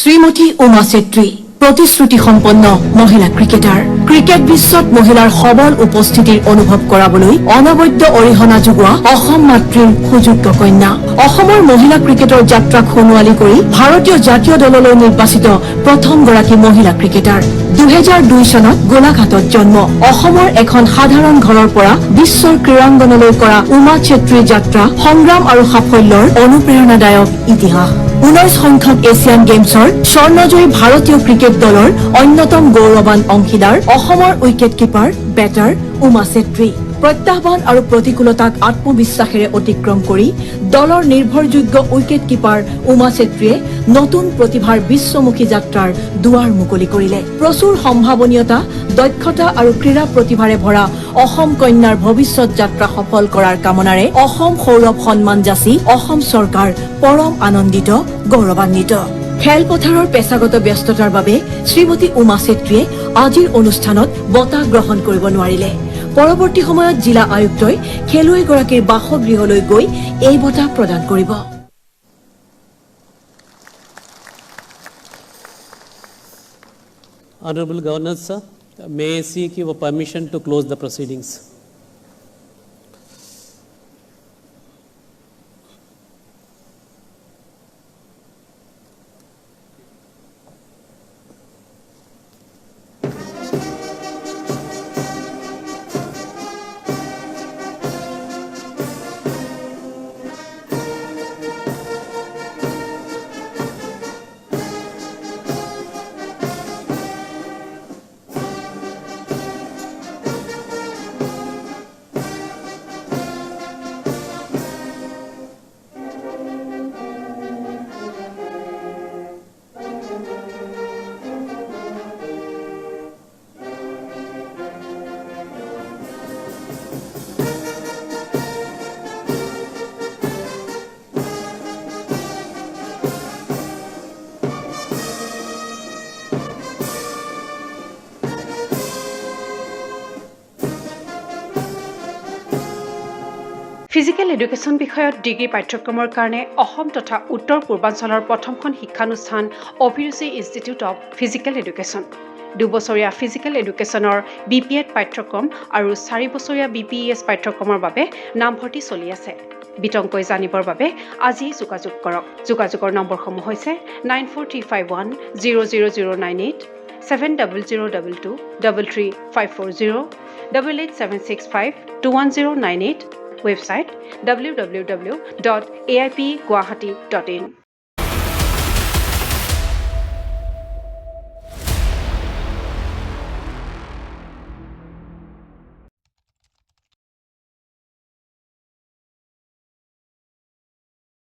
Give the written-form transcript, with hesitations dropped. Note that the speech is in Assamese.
শ্ৰীমতী উমা চেত্ৰী প্ৰতিশ্ৰুতি সম্পন্ন মহিলা ক্ৰিকেটাৰ ক্ৰিকেট বিশ্বত মহিলাৰ সবল উপস্থিতিৰ অনুভৱ কৰাবলৈ অনবদ্য অৰিহণা যোগোৱা অসম মাতৃৰ সুযোগ্য কন্যা অসমৰ মহিলা ক্ৰিকেটৰ যাত্ৰাক সোণোৱালী কৰি ভাৰতীয় জাতীয় দললৈ নিৰ্বাচিত প্ৰথমগৰাকী মহিলা ক্ৰিকেটাৰ 2002 চনত গোলাঘাটত জন্ম অসমৰ এখন সাধাৰণ ঘৰৰ পৰা বিশ্বৰ ক্ৰীড়াংগনলৈ কৰা উমা চেত্ৰীৰ যাত্ৰা সংগ্ৰাম আৰু সাফল্যৰ অনুপ্ৰেৰণাদায়ক ইতিহাস 19 সংখ্যক এছিয়ান গেমছৰ স্বৰ্ণজয়ী ভাৰতীয় ক্ৰিকেট দলৰ অন্যতম গৌৰৱান অংশীদাৰ অসমৰ wicket keeper batter Uma Chetri প্ৰত্যাহ্বান আৰু প্ৰতিকূলতাক আত্মবিশ্বাসেৰে অতিক্ৰম কৰি দলৰ নিৰ্ভৰযোগ্য উইকেট কিপাৰ উমা চেত্ৰীয়ে নতুন প্ৰতিভাৰ বিশ্বমুখী যাত্ৰাৰ দুৱাৰ মুকলি কৰিলে প্ৰচুৰ সম্ভাৱনীয়তা দক্ষতা আৰু ক্ৰীড়া প্ৰতিভাৰে ভৰা অসম কন্যাৰ ভৱিষ্যত যাত্ৰা সফল কৰাৰ কামনাৰে অসম সৌৰভ সন্মান যাচি অসম চৰকাৰ পৰম আনন্দিত গৌৰৱান্বিত খেলপথাৰৰ পেছাগত ব্যস্ততাৰ বাবে শ্ৰীমতী উমা চেত্ৰীয়ে আজিৰ অনুষ্ঠানত বঁটা গ্ৰহণ কৰিব নোৱাৰিলে পৰৱৰ্তী সময়ত জিলা আয়ুক্তই খেলুৱৈগৰাকীৰ বাসগৃহলৈ গৈ এই বঁটা প্ৰদান কৰিব Honorable Governor, sir, may I seek your permission to close the proceedings? Physical education বিষয়ত ডিগ্ৰী পাঠ্যক্ৰমৰ কাৰণে অসম তথা উত্তৰ পূৰ্বাঞ্চলৰ প্ৰথমখন শিক্ষানুষ্ঠান অভিৰুচি ইনষ্টিটিউট অৱ ফিজিকেল এডুকেশ্যন 2 বছৰীয়া ফিজিকেল এডুকেশ্যনৰ BPEd পাঠ্যক্ৰম আৰু 4 বছৰীয়া BPES পাঠ্যক্ৰমৰ বাবে নামভৰ্তি চলি আছে বিতংকৈ জানিবৰ বাবে আজি যোগাযোগ কৰক যোগাযোগৰ নম্বৰসমূহ হৈছে 9435100098 7002 33540 88765 21098 website www.aipguwahati.in